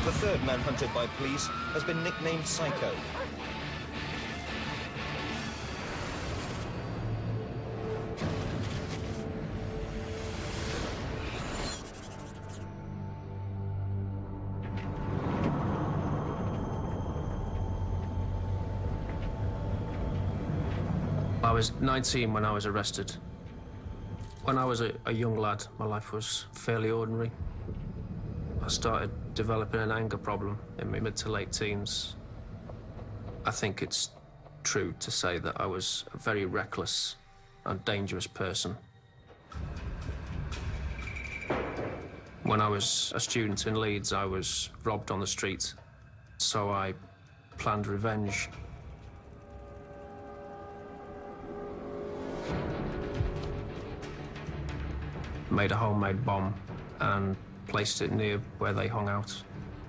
The third man hunted by police has been nicknamed Psycho. I was 19 when I was arrested. When I was a young lad, my life was fairly ordinary. I started developing an anger problem in my mid to late teens. I think it's true to say that I was a very reckless and dangerous person. When I was a student in Leeds, I was robbed on the street, so I planned revenge. Made a homemade bomb and placed it near where they hung out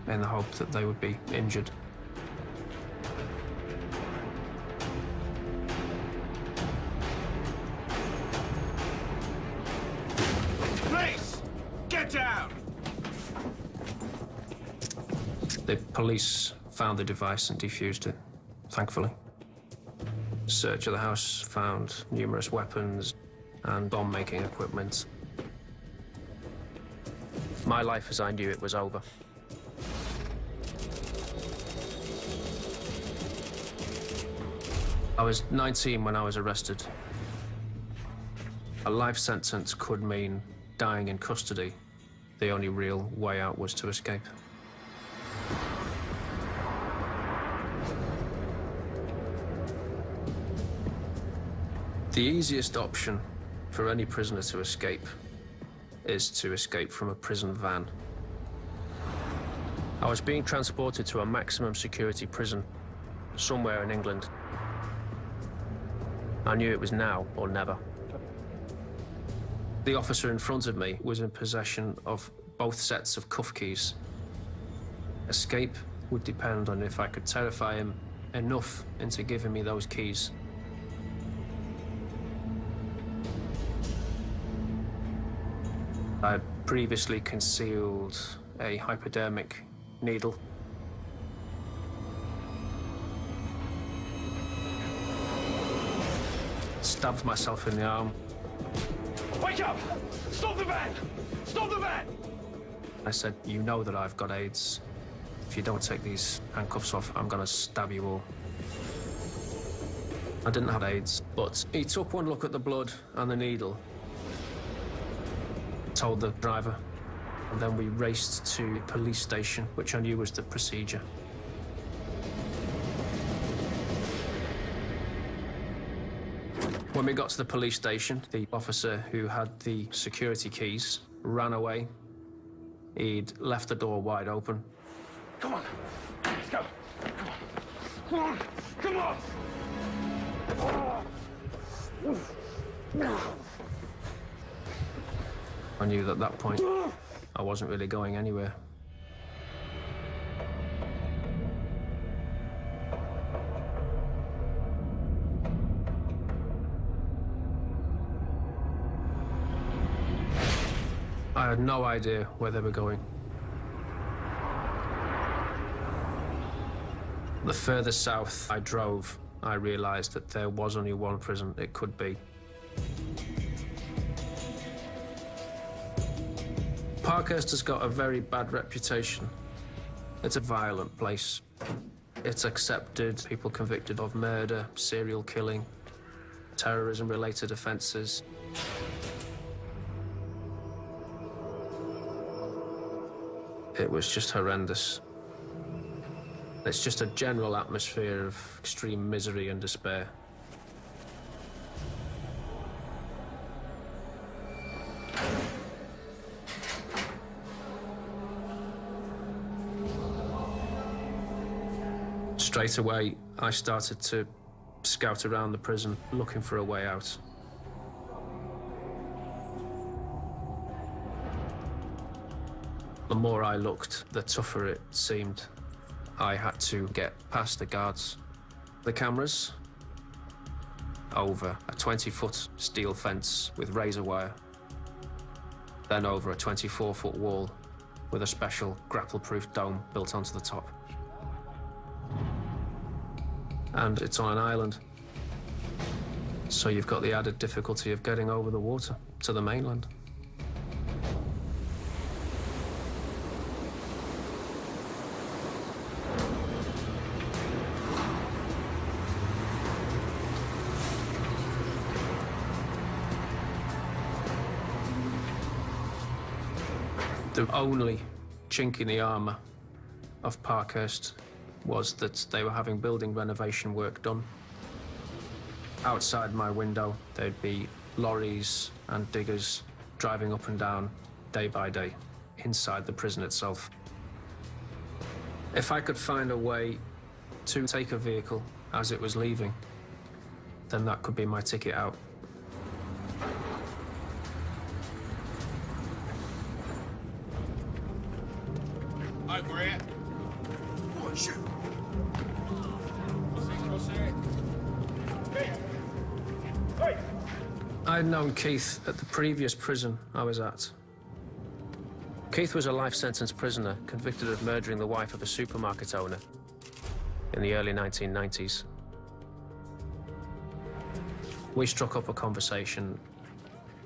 in the hope that they would be injured. Police! Get down! The police found the device and defused it, thankfully. Search of the house found numerous weapons and bomb-making equipment. My life as I knew it was over. I was 19 when I was arrested. A life sentence could mean dying in custody. The only real way out was to escape. The easiest option for any prisoner to escape is to escape from a prison van. I was being transported to a maximum security prison somewhere in England. I knew it was now or never. The officer in front of me was in possession of both sets of cuff keys. Escape would depend on if I could terrify him enough into giving me those keys. I had previously concealed a hypodermic needle. Stabbed myself in the arm. Wake up! Stop the van! Stop the van! I said, "You know that I've got AIDS. If you don't take these handcuffs off, I'm gonna stab you all." I didn't have AIDS, but he took one look at the blood and the needle, told the driver, and then we raced to the police station, which I knew was the procedure. When we got to the police station, the officer who had the security keys ran away. He'd left the door wide open. Come on, let's go. Come on, come on, come on. I knew that at that point I wasn't really going anywhere. I had no idea where they were going. The further south I drove, I realized that there was only one prison it could be. Parkhurst has got a very bad reputation. It's a violent place. It's accepted people convicted of murder, serial killing, terrorism-related offences. It was just horrendous. It's just a general atmosphere of extreme misery and despair. Straight away, I started to scout around the prison, looking for a way out. The more I looked, the tougher it seemed. I had to get past the guards, the cameras, over a 20-foot steel fence with razor wire, then over a 24-foot wall with a special grapple-proof dome built onto the top. And it's on an island, so you've got the added difficulty of getting over the water to the mainland. The only chink in the armour of Parkhurst was that they were having building renovation work done. Outside my window, there'd be lorries and diggers driving up and down day by day inside the prison itself. If I could find a way to take a vehicle as it was leaving, then that could be my ticket out. Hi, Grant. Oh, shoot. I'd known Keith at the previous prison I was at. Keith was a life sentence prisoner convicted of murdering the wife of a supermarket owner in the early 1990s. We struck up a conversation.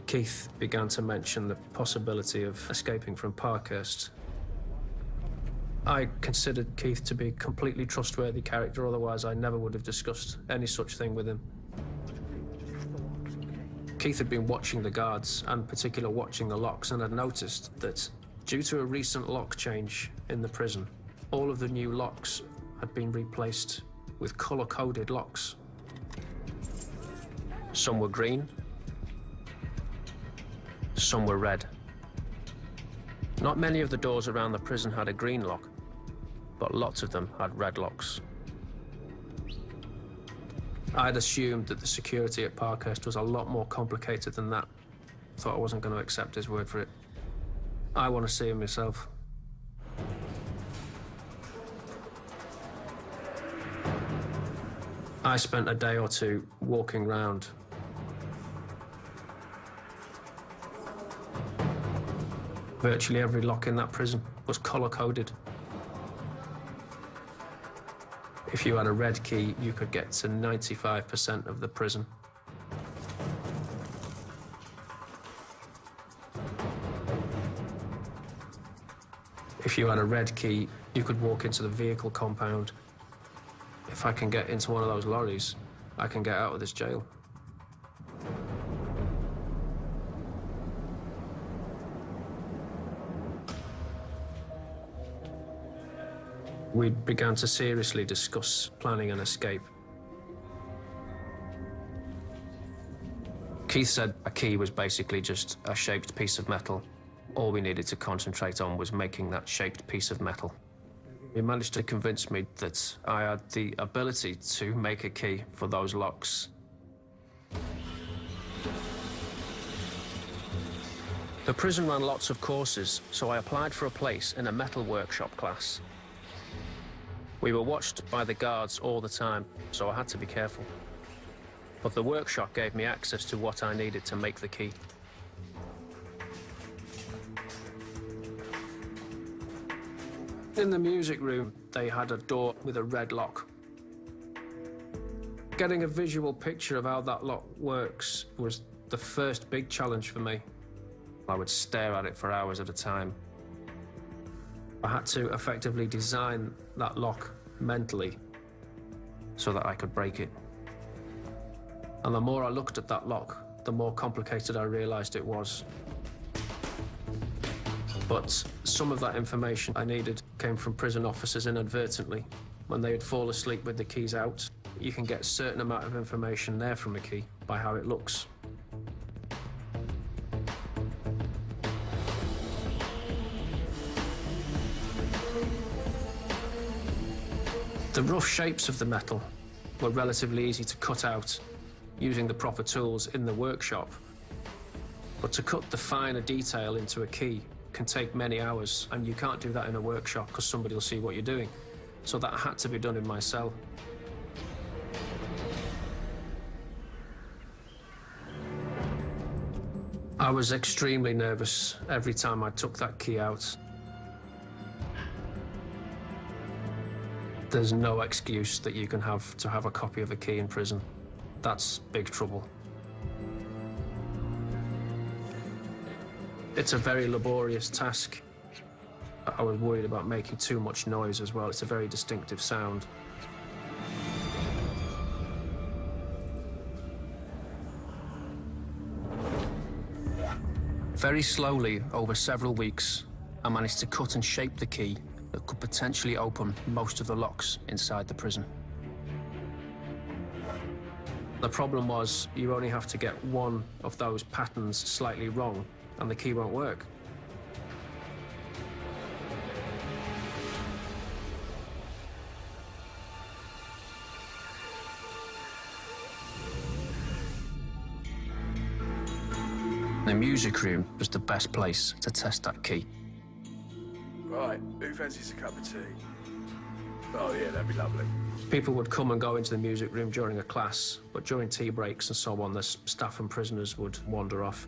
Keith began to mention the possibility of escaping from Parkhurst. I considered Keith to be a completely trustworthy character, otherwise I never would have discussed any such thing with him. Keith had been watching the guards, and in particular watching the locks, and had noticed that due to a recent lock change in the prison, all of the new locks had been replaced with colour-coded locks. Some were green, some were red. Not many of the doors around the prison had a green lock, but lots of them had red locks. I'd assumed that the security at Parkhurst was a lot more complicated than that. Thought I wasn't going to accept his word for it. I want to see him myself. I spent a day or two walking round. Virtually every lock in that prison was colour-coded. If you had a red key, you could get to 95% of the prison. If you had a red key, you could walk into the vehicle compound. If I can get into one of those lorries, I can get out of this jail. We began to seriously discuss planning an escape. Keith said a key was basically just a shaped piece of metal. All we needed to concentrate on was making that shaped piece of metal. He managed to convince me that I had the ability to make a key for those locks. The prison ran lots of courses, so I applied for a place in a metal workshop class. We were watched by the guards all the time, so I had to be careful. But the workshop gave me access to what I needed to make the key. In the music room, they had a door with a red lock. Getting a visual picture of how that lock works was the first big challenge for me. I would stare at it for hours at a time. I had to effectively design that lock mentally so that I could break it. And the more I looked at that lock, the more complicated I realized it was. But some of that information I needed came from prison officers inadvertently. When they would fall asleep with the keys out, you can get a certain amount of information there from a key by how it looks. The rough shapes of the metal were relatively easy to cut out using the proper tools in the workshop. But to cut the finer detail into a key can take many hours, and you can't do that in a workshop because somebody will see what you're doing. So that had to be done in my cell. I was extremely nervous every time I took that key out. There's no excuse that you can have to have a copy of a key in prison. That's big trouble. It's a very laborious task. I was worried about making too much noise as well. It's a very distinctive sound. Very slowly, over several weeks, I managed to cut and shape the key that could potentially open most of the locks inside the prison. The problem was, you only have to get one of those patterns slightly wrong, and the key won't work. The music room was the best place to test that key. Right, who fancies a cup of tea? Oh yeah, that'd be lovely. People would come and go into the music room during a class, but during tea breaks and so on, the staff and prisoners would wander off.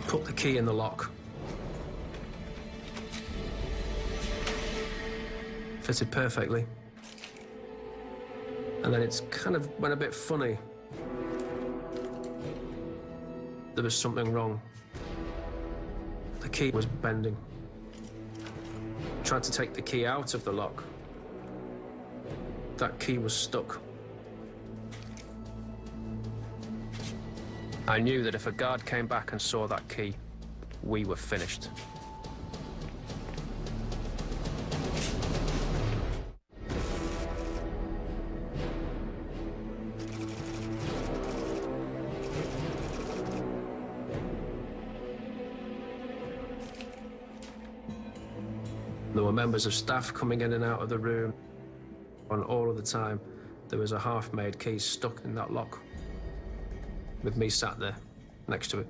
Put the key in the lock. Fitted perfectly. And then it's kind of went a bit funny. There was something wrong. The key was bending. Tried to take the key out of the lock. That key was stuck. I knew that if a guard came back and saw that key, we were finished. There were members of staff coming in and out of the room, and all of the time there was a half-made key stuck in that lock, with me sat there next to it.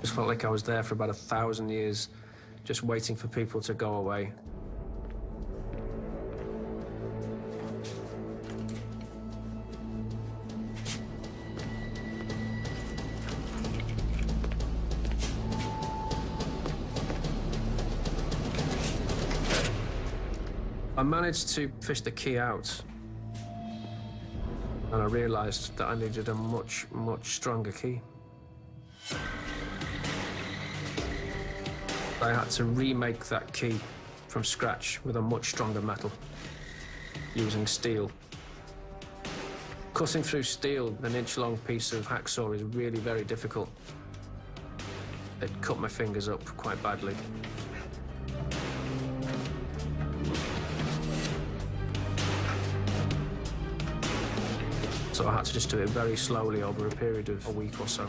Just felt like I was there for about 1,000 years, just waiting for people to go away. I managed to fish the key out, and I realized that I needed a much, much stronger key. I had to remake that key from scratch with a much stronger metal, using steel. Cutting through steel, an inch-long piece of hacksaw is really very difficult. It cut my fingers up quite badly. So I had to just do it very slowly over a period of a week or so.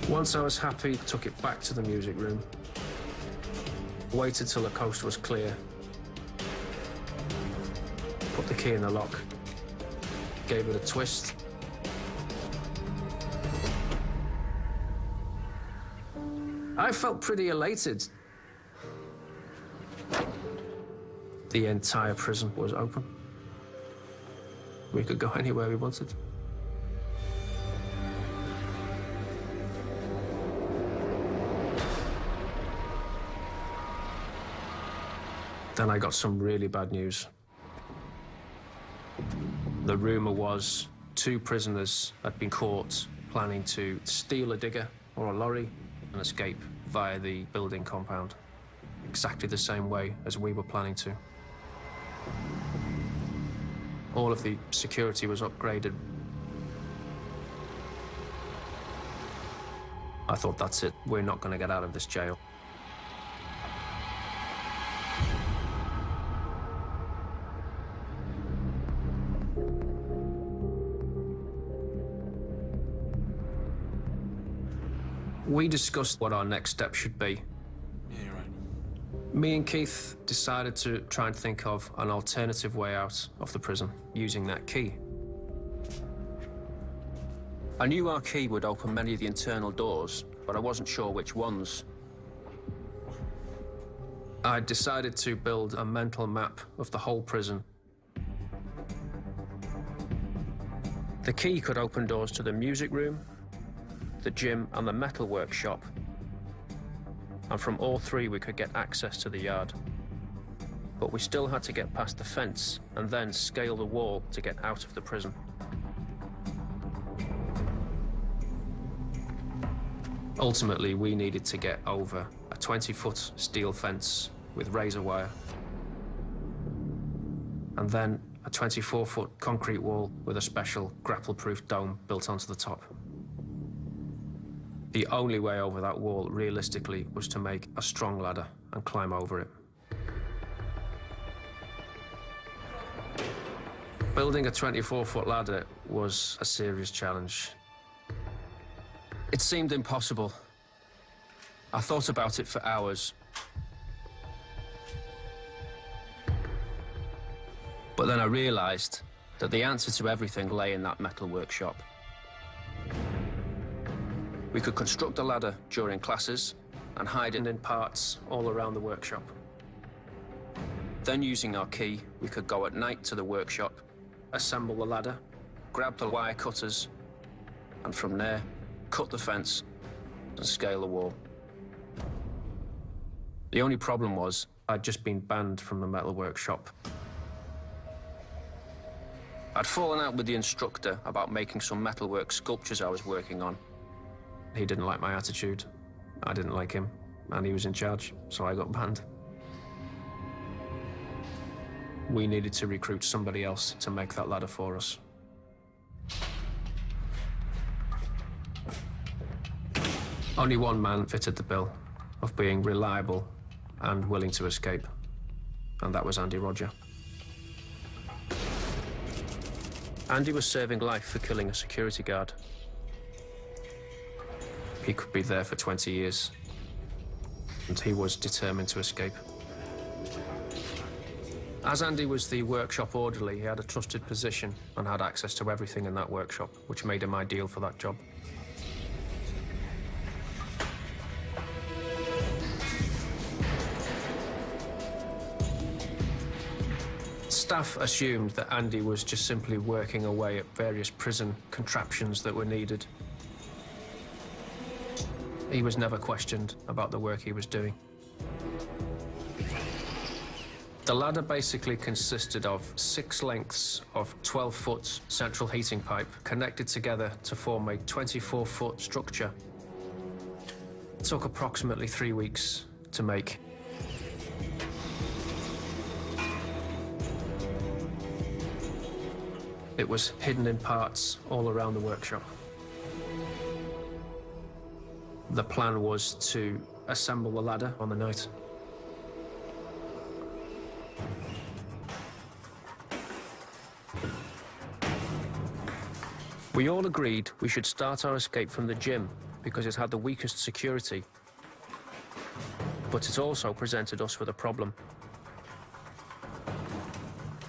Once I was happy, took it back to the music room, waited till the coast was clear, put the key in the lock, gave it a twist. I felt pretty elated. The entire prison was open. We could go anywhere we wanted. Then I got some really bad news. The rumor was 2 prisoners had been caught planning to steal a digger or a lorry and escape via the building compound, exactly the same way as we were planning to. All of the security was upgraded. I thought, that's it. We're not going to get out of this jail. We discussed what our next step should be. Yeah, you're right. Me and Keith decided to try and think of an alternative way out of the prison using that key. I knew our key would open many of the internal doors, but I wasn't sure which ones. I decided to build a mental map of the whole prison. The key could open doors to the music room, the gym, and the metal workshop. And from all three, we could get access to the yard. But we still had to get past the fence and then scale the wall to get out of the prison. Ultimately, we needed to get over a 20-foot steel fence with razor wire, and then a 24-foot concrete wall with a special grapple-proof dome built onto the top. The only way over that wall, realistically, was to make a strong ladder and climb over it. Building a 24-foot ladder was a serious challenge. It seemed impossible. I thought about it for hours. But then I realized that the answer to everything lay in that metal workshop. We could construct a ladder during classes and hide it in parts all around the workshop. Then, using our key, we could go at night to the workshop, assemble the ladder, grab the wire cutters, and from there, cut the fence and scale the wall. The only problem was I'd just been banned from the metal workshop. I'd fallen out with the instructor about making some metalwork sculptures I was working on. He didn't like my attitude, I didn't like him, and he was in charge, so I got banned. We needed to recruit somebody else to make that ladder for us. Only one man fitted the bill of being reliable and willing to escape, and that was Andy Roger. Andy was serving life for killing a security guard. He could be there for 20 years, and he was determined to escape. As Andy was the workshop orderly, he had a trusted position and had access to everything in that workshop, which made him ideal for that job. Staff assumed that Andy was just simply working away at various prison contraptions that were needed. He was never questioned about the work he was doing. The ladder basically consisted of 6 lengths of 12-foot central heating pipe connected together to form a 24-foot structure. It took approximately 3 weeks to make. It was hidden in parts all around the workshop. The plan was to assemble the ladder on the night. We all agreed we should start our escape from the gym because it had the weakest security. But it also presented us with a problem.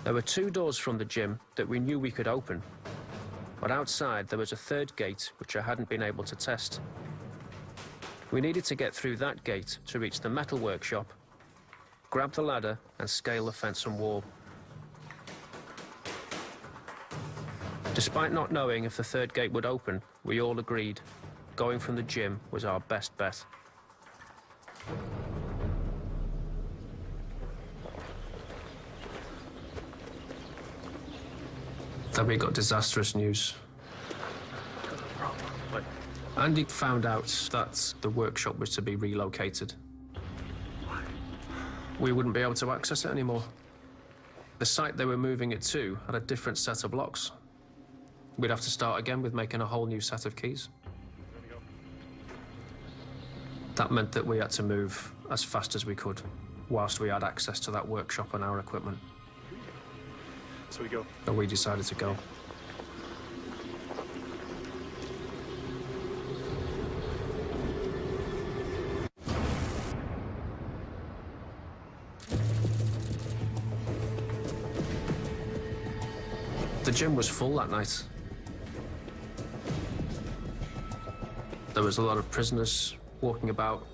There were 2 doors from the gym that we knew we could open, but outside there was a 3rd gate which I hadn't been able to test. We needed to get through that gate to reach the metal workshop, grab the ladder and scale the fence and wall. Despite not knowing if the 3rd gate would open, we all agreed going from the gym was our best bet. Then we got disastrous news. Andy found out that the workshop was to be relocated. We wouldn't be able to access it anymore. The site they were moving it to had a different set of locks. We'd have to start again with making a whole new set of keys. That meant that we had to move as fast as we could, whilst we had access to that workshop and our equipment. So we go. And we decided to go. The gym was full that night. There was a lot of prisoners walking about.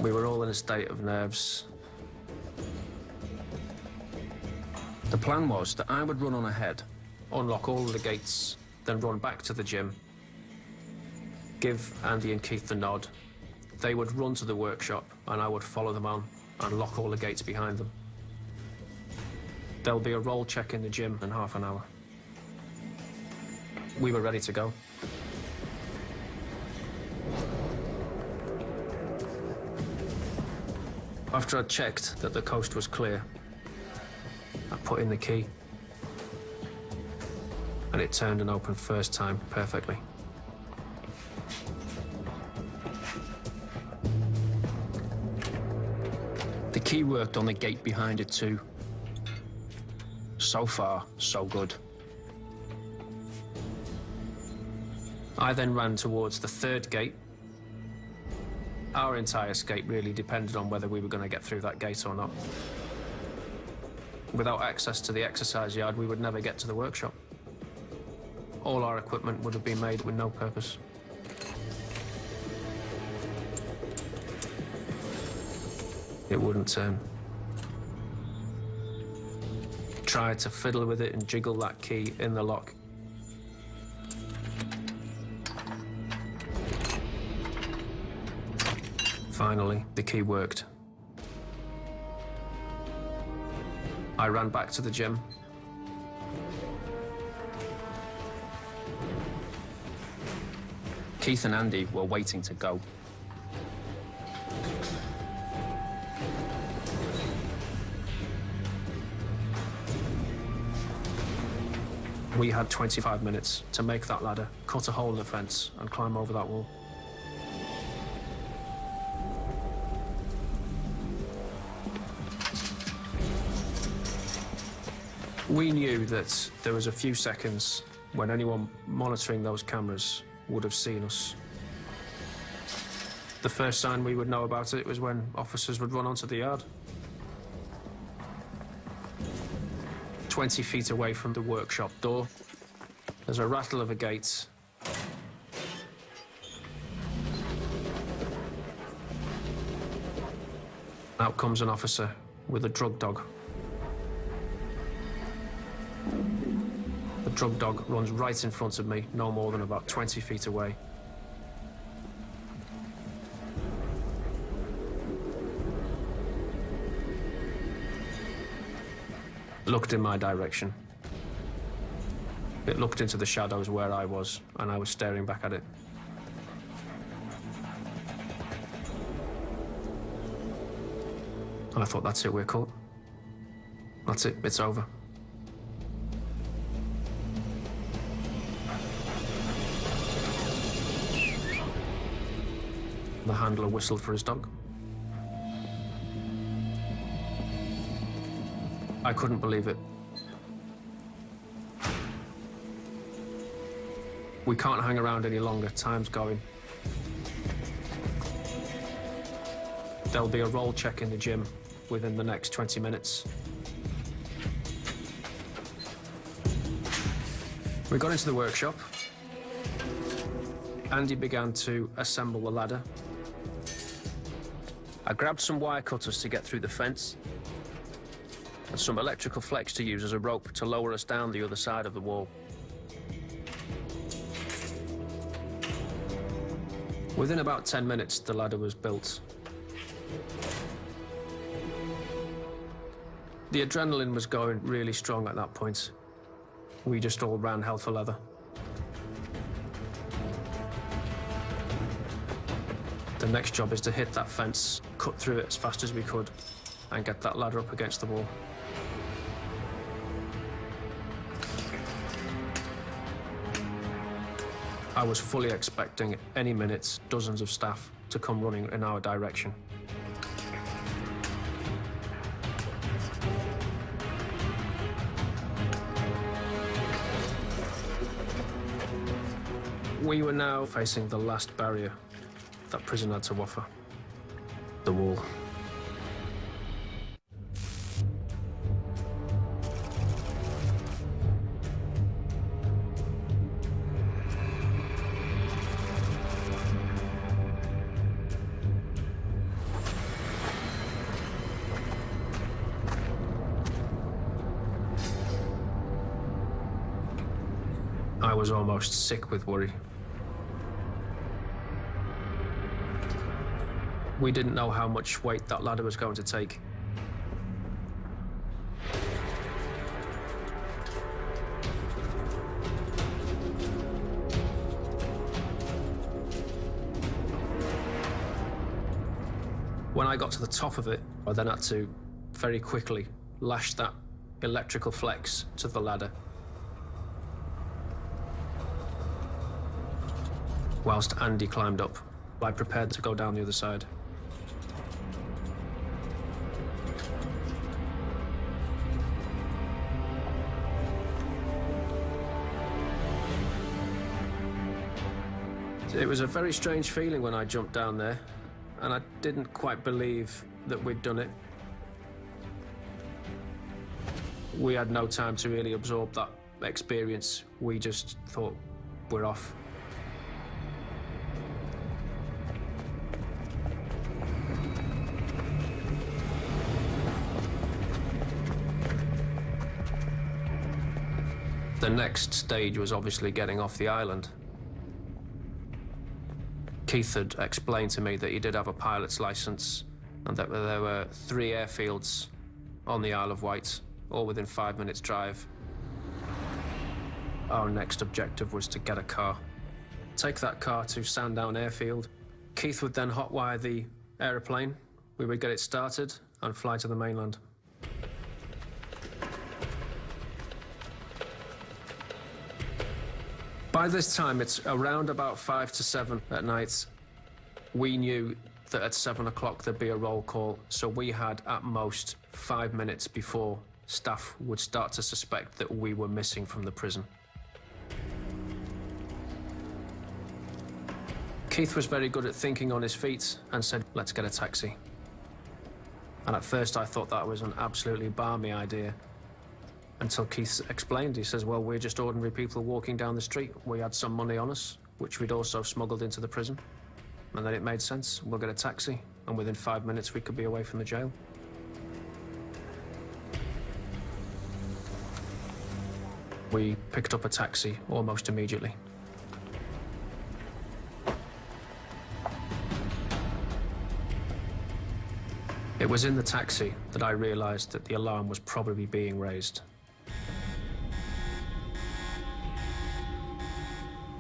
We were all in a state of nerves. The plan was that I would run on ahead, unlock all of the gates, then run back to the gym, give Andy and Keith the nod. They would run to the workshop, and I would follow them on and lock all the gates behind them. There'll be a roll check in the gym in half an hour. We were ready to go. After I'd checked that the coast was clear, I put in the key, and it turned and opened first time perfectly. The key worked on the gate behind it too. So far, so good. I then ran towards the third gate. Our entire escape really depended on whether we were going to get through that gate or not. Without access to the exercise yard, we would never get to the workshop. All our equipment would have been made with no purpose. It wouldn't turn. Tried to fiddle with it and jiggle that key in the lock. Finally, the key worked. I ran back to the gym. Keith and Andy were waiting to go. We had 25 minutes to make that ladder, cut a hole in the fence, and climb over that wall. We knew that there was a few seconds when anyone monitoring those cameras would have seen us. The first sign we would know about it was when officers would run onto the yard. 20 feet away from the workshop door, there's a rattle of a gate. Out comes an officer with a drug dog. The drug dog runs right in front of me, no more than about 20 feet away. Looked in my direction. It looked into the shadows where I was, and I was staring back at it. And I thought, that's it, we're caught. That's it, it's over. The handler whistled for his dog. I couldn't believe it. We can't hang around any longer. Time's going. There'll be a roll check in the gym within the next 20 minutes. We got into the workshop. Andy began to assemble the ladder. I grabbed some wire cutters to get through the fence and some electrical flex to use as a rope to lower us down the other side of the wall. Within about 10 minutes, the ladder was built. The adrenaline was going really strong at that point. We just all ran hell for leather. The next job is to hit that fence, cut through it as fast as we could, and get that ladder up against the wall. I was fully expecting any minute dozens of staff to come running in our direction. We were now facing the last barrier that prison had to offer, the wall. was almost sick with worry. We didn't know how much weight that ladder was going to take. When I got to the top of it, I then had to very quickly lash that electrical flex to the ladder, whilst Andy climbed up. I prepared to go down the other side. It was a very strange feeling when I jumped down there, and I didn't quite believe that we'd done it. We had no time to really absorb that experience. We just thought, we're off. The next stage was obviously getting off the island. Keith had explained to me that he did have a pilot's license and that there were 3 airfields on the Isle of Wight, all within 5 minutes' drive. Our next objective was to get a car. Take that car to Sandown Airfield. Keith would then hotwire the aeroplane. We would get it started and fly to the mainland. By this time, it's around about 5 to 7 at night. We knew that at 7 o'clock there'd be a roll call, so we had at most 5 minutes before staff would start to suspect that we were missing from the prison. Keith was very good at thinking on his feet and said, let's get a taxi. And at first I thought that was an absolutely balmy idea, until Keith explained. He says, well, we're just ordinary people walking down the street. We had some money on us, which we'd also smuggled into the prison. And then it made sense. We'll get a taxi, and within 5 minutes we could be away from the jail. We picked up a taxi almost immediately. It was in the taxi that I realized that the alarm was probably being raised.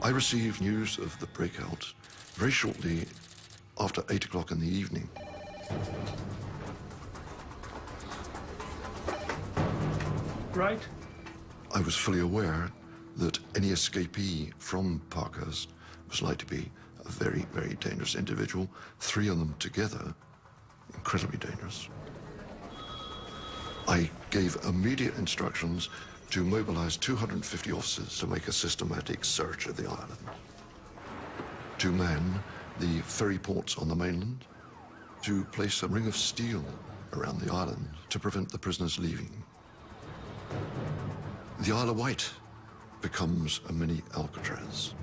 I received news of the breakout very shortly after 8 o'clock in the evening. Right. I was fully aware that any escapee from Parker's was likely to be a very, very dangerous individual. 3 of them together, incredibly dangerous. I gave immediate instructions to mobilize 250 officers to make a systematic search of the island, to man the ferry ports on the mainland, to place a ring of steel around the island to prevent the prisoners leaving. The Isle of Wight becomes a mini Alcatraz.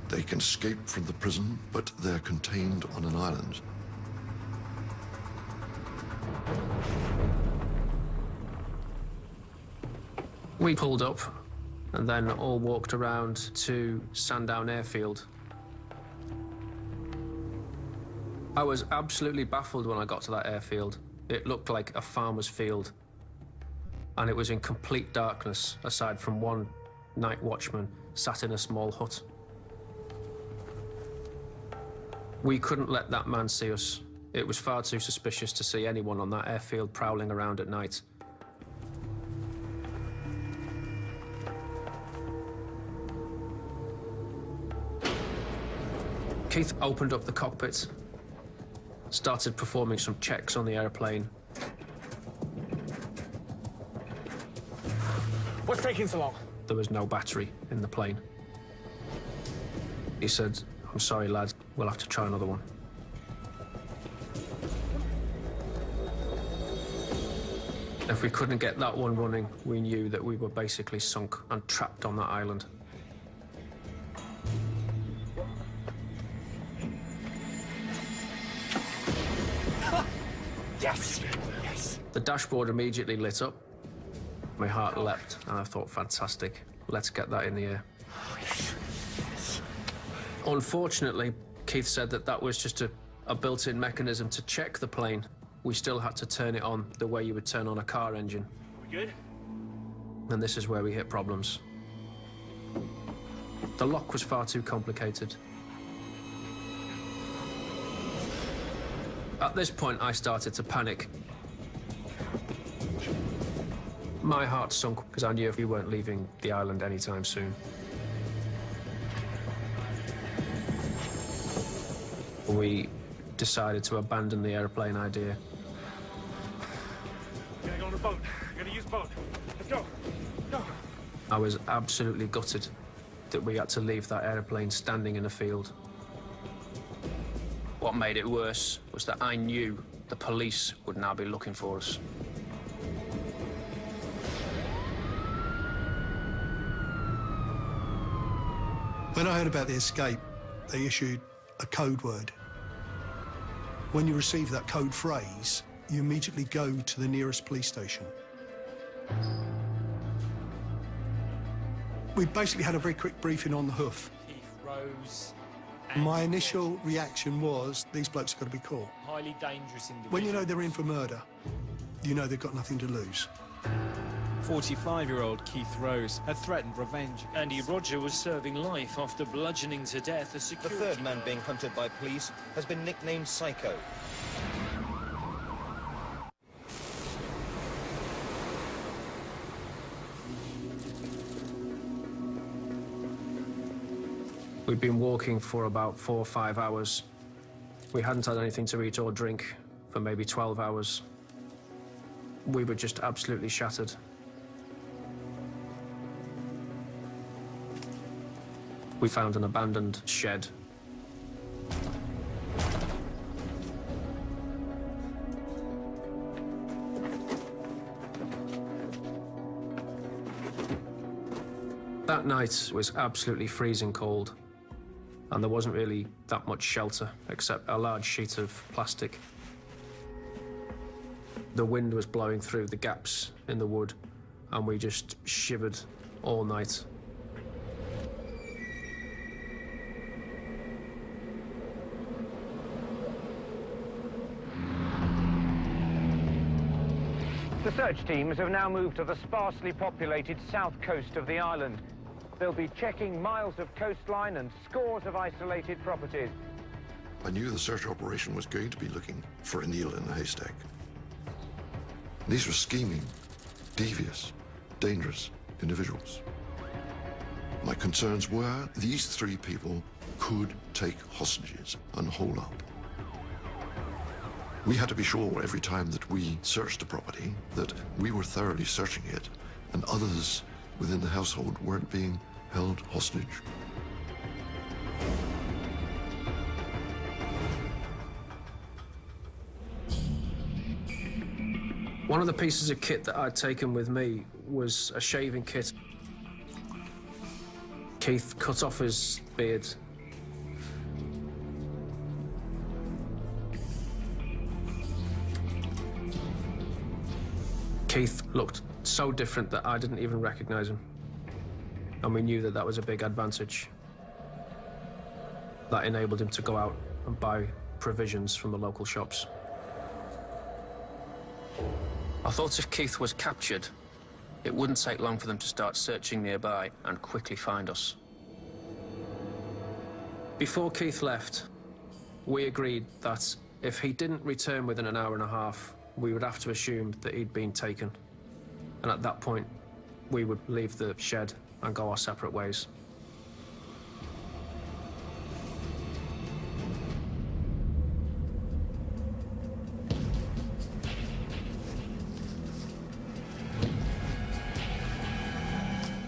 They can escape from the prison, but they're contained on an island. We pulled up and then all walked around to Sandown Airfield. I was absolutely baffled when I got to that airfield. It looked like a farmer's field, and it was in complete darkness, aside from one night watchman sat in a small hut. We couldn't let that man see us. It was far too suspicious to see anyone on that airfield prowling around at night. Keith opened up the cockpit, started performing some checks on the airplane. What's taking so long? There was no battery in the plane. He said, I'm sorry, lads, we'll have to try another one. If we couldn't get that one running, we knew that we were basically sunk and trapped on that island. Yes! Yes! The dashboard immediately lit up. My heart leapt, and I thought, fantastic, let's get that in the air. Oh, Unfortunately, Keith said that that was just a built-in mechanism to check the plane. We still had to turn it on the way you would turn on a car engine. We good? And this is where we hit problems. The lock was far too complicated. At this point, I started to panic. My heart sunk because I knew we weren't leaving the island anytime soon. We decided to abandon the airplane idea. Gonna go on the boat. Gonna use boat. Let's go. Go. I was absolutely gutted that we had to leave that airplane standing in a field. What made it worse was that I knew the police would now be looking for us. When I heard about the escape, they issued a code word. When you receive that code phrase, you immediately go to the nearest police station. We basically had a very quick briefing on the hoof. Keith Rose. My initial reaction was, these blokes have got to be caught. Highly dangerous individual. When you know they're in for murder, you know they've got nothing to lose. 45-year-old Keith Rose had threatened revenge. Andy Roger was serving life after bludgeoning to death a The security third man being hunted by police has been nicknamed Psycho. We'd been walking for about 4 or 5 hours. We hadn't had anything to eat or drink for maybe 12 hours. We were just absolutely shattered. We found an abandoned shed. That night was absolutely freezing cold, and there wasn't really that much shelter except a large sheet of plastic. The wind was blowing through the gaps in the wood, and we just shivered all night. The search teams have now moved to the sparsely populated south coast of the island. They'll be checking miles of coastline and scores of isolated properties. I knew the search operation was going to be looking for a needle in a haystack. These were scheming, devious, dangerous individuals. My concerns were these three people could take hostages and hold up. We had to be sure every time that we searched the property that we were thoroughly searching it and others within the household weren't being held hostage. One of the pieces of kit that I'd taken with me was a shaving kit. Keith cut off his beard. Keith looked so different that I didn't even recognize him. And we knew that that was a big advantage. That enabled him to go out and buy provisions from the local shops. I thought if Keith was captured, it wouldn't take long for them to start searching nearby and quickly find us. Before Keith left, we agreed that if he didn't return within an hour and a half, we would have to assume that he'd been taken. And at that point, we would leave the shed and go our separate ways.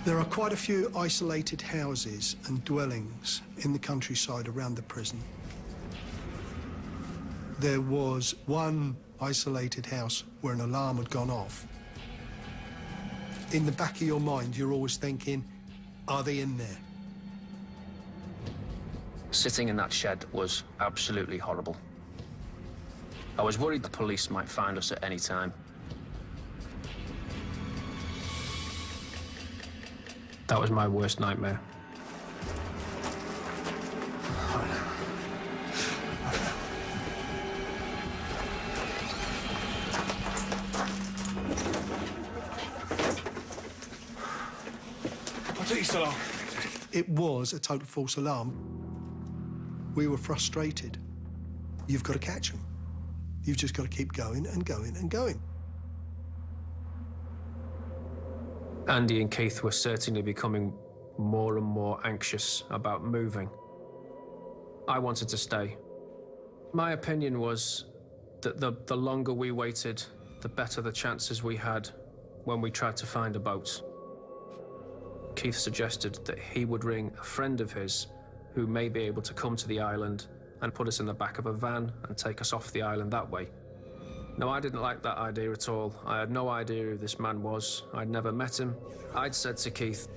There are quite a few isolated houses and dwellings in the countryside around the prison. There was one isolated house where an alarm had gone off. In the back of your mind, you're always thinking, are they in there? Sitting in that shed was absolutely horrible. I was worried the police might find us at any time. That was my worst nightmare. Police alarm. It was a total false alarm. We were frustrated. You've got to catch them. You've just got to keep going and going and going. Andy and Keith were certainly becoming more and more anxious about moving. I wanted to stay. My opinion was that the longer we waited, the better the chances we had when we tried to find a boat. Keith suggested that he would ring a friend of his who may be able to come to the island and put us in the back of a van and take us off the island that way. No, I didn't like that idea at all. I had no idea who this man was. I'd never met him. I'd said to Keith,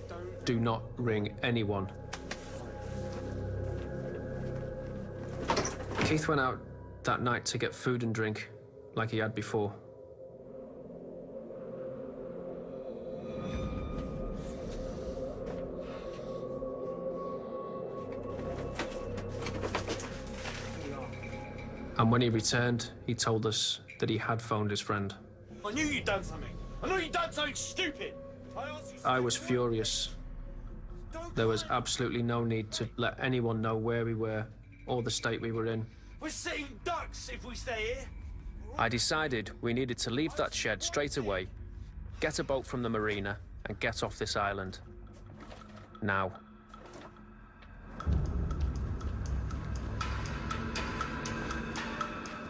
do not ring anyone. Keith went out that night to get food and drink like he had before. And when he returned, he told us that he had phoned his friend. I knew you'd done something. I knew you'd done something stupid. I was furious. There was absolutely no need to let anyone know where we were or the state we were in. We're sitting ducks if we stay here. I decided we needed to leave that shed straight away, get a boat from the marina, and get off this island. Now.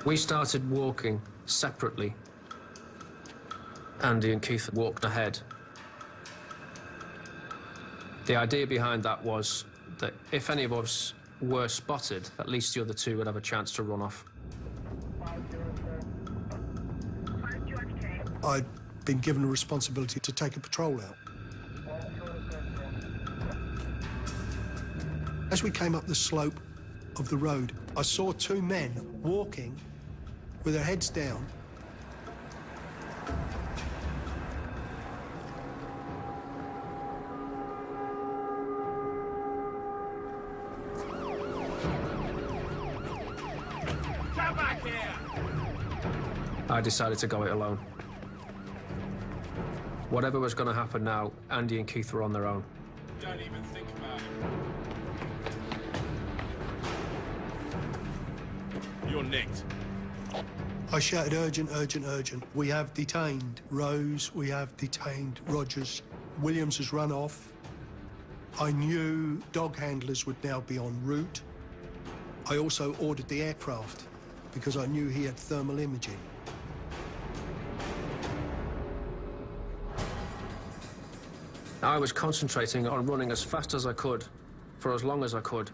We started walking separately. Andy and Keith walked ahead. The idea behind that was that if any of us were spotted, at least the other two would have a chance to run off. I'd been given a responsibility to take a patrol out. As we came up the slope of the road, I saw two men walking with their heads down. Come back here! I decided to go it alone. Whatever was going to happen now, Andy and Keith were on their own. Don't even think about it. You're nicked. I shouted, urgent, urgent, urgent. We have detained Rose, we have detained Rogers. Williams has run off. I knew dog handlers would now be en route. I also ordered the aircraft because I knew he had thermal imaging. I was concentrating on running as fast as I could, for as long as I could.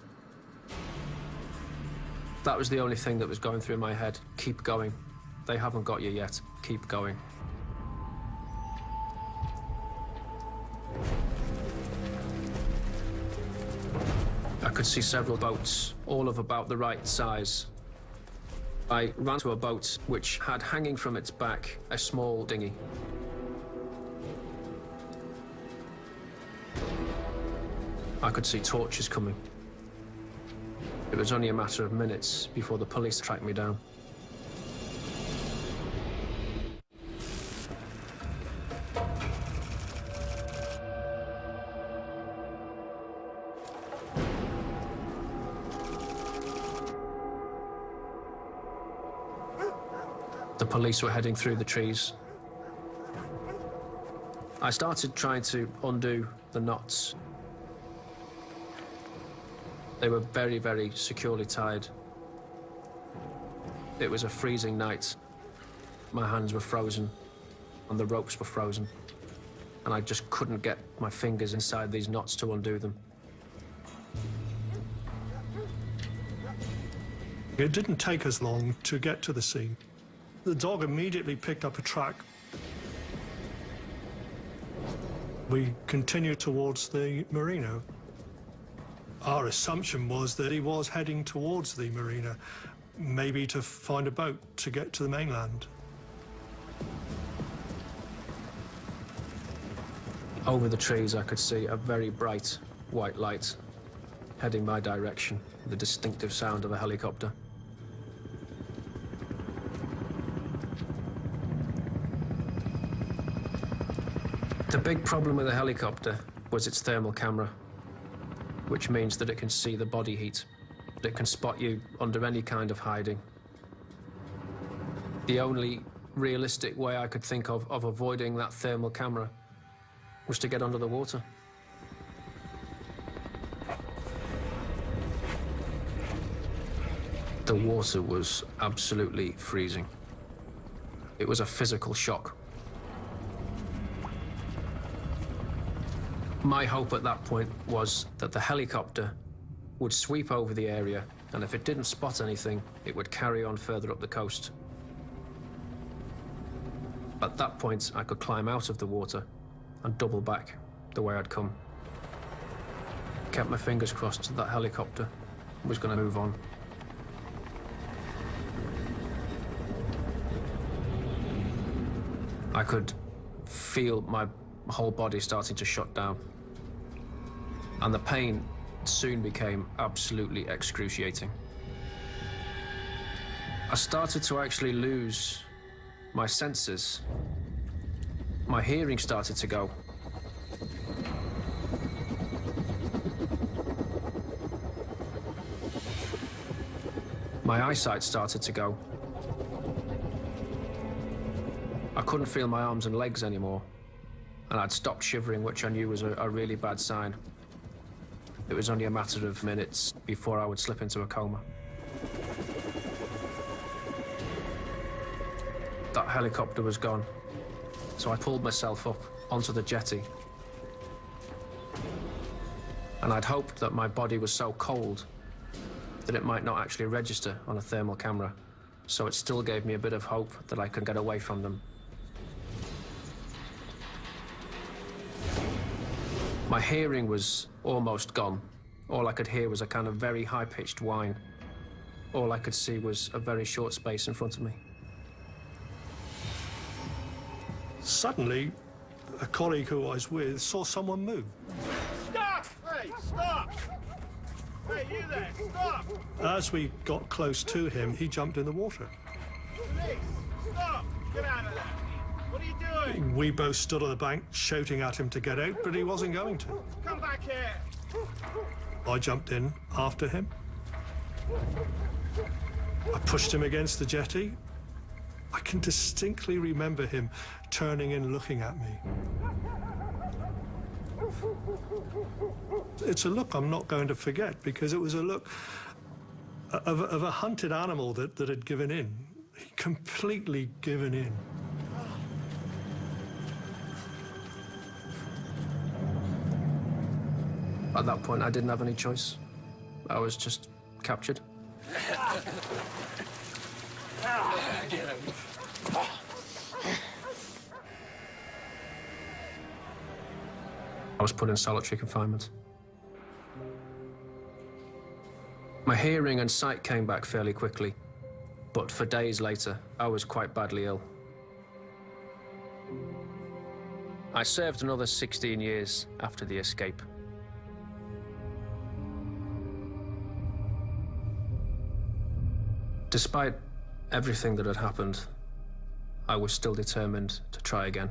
That was the only thing that was going through my head. Keep going. They haven't got you yet. Keep going. I could see several boats, all of about the right size. I ran to a boat which had hanging from its back a small dinghy. I could see torches coming. It was only a matter of minutes before the police tracked me down. The police were heading through the trees. I started trying to undo the knots. They were very, very securely tied. It was a freezing night. My hands were frozen and the ropes were frozen. And I just couldn't get my fingers inside these knots to undo them. It didn't take us long to get to the scene. The dog immediately picked up a track. We continued towards the marina. Our assumption was that he was heading towards the marina, maybe to find a boat to get to the mainland. Over the trees, I could see a very bright white light heading my direction, with the distinctive sound of a helicopter. The big problem with a helicopter was its thermal camera, which means that it can see the body heat. It can spot you under any kind of hiding. The only realistic way I could think of avoiding that thermal camera was to get under the water. The water was absolutely freezing. It was a physical shock. My hope at that point was that the helicopter would sweep over the area, and if it didn't spot anything, it would carry on further up the coast. At that point, I could climb out of the water and double back the way I'd come. Kept my fingers crossed that helicopter was going to move on. I could feel my whole body starting to shut down, and the pain soon became absolutely excruciating. I started to actually lose my senses. My hearing started to go. My eyesight started to go. I couldn't feel my arms and legs anymore, and I'd stopped shivering, which I knew was a really bad sign. It was only a matter of minutes before I would slip into a coma. That helicopter was gone, so I pulled myself up onto the jetty. And I'd hoped that my body was so cold that it might not actually register on a thermal camera, so it still gave me a bit of hope that I could get away from them. My hearing was almost gone. All I could hear was a kind of very high-pitched whine. All I could see was a very short space in front of me. Suddenly, a colleague who I was with saw someone move. Stop! Hey, stop! Hey, you there, stop! As we got close to him, he jumped in the water. Police, stop! Get out of there! What are you doing? We both stood on the bank shouting at him to get out, but he wasn't going to. Come back here! I jumped in after him. I pushed him against the jetty. I can distinctly remember him turning and looking at me. It's a look I'm not going to forget, because it was a look of a hunted animal that had given in, completely given in. At that point, I didn't have any choice. I was just captured. I was put in solitary confinement. My hearing and sight came back fairly quickly, but for days later, I was quite badly ill. I served another 16 years after the escape. Despite everything that had happened, I was still determined to try again.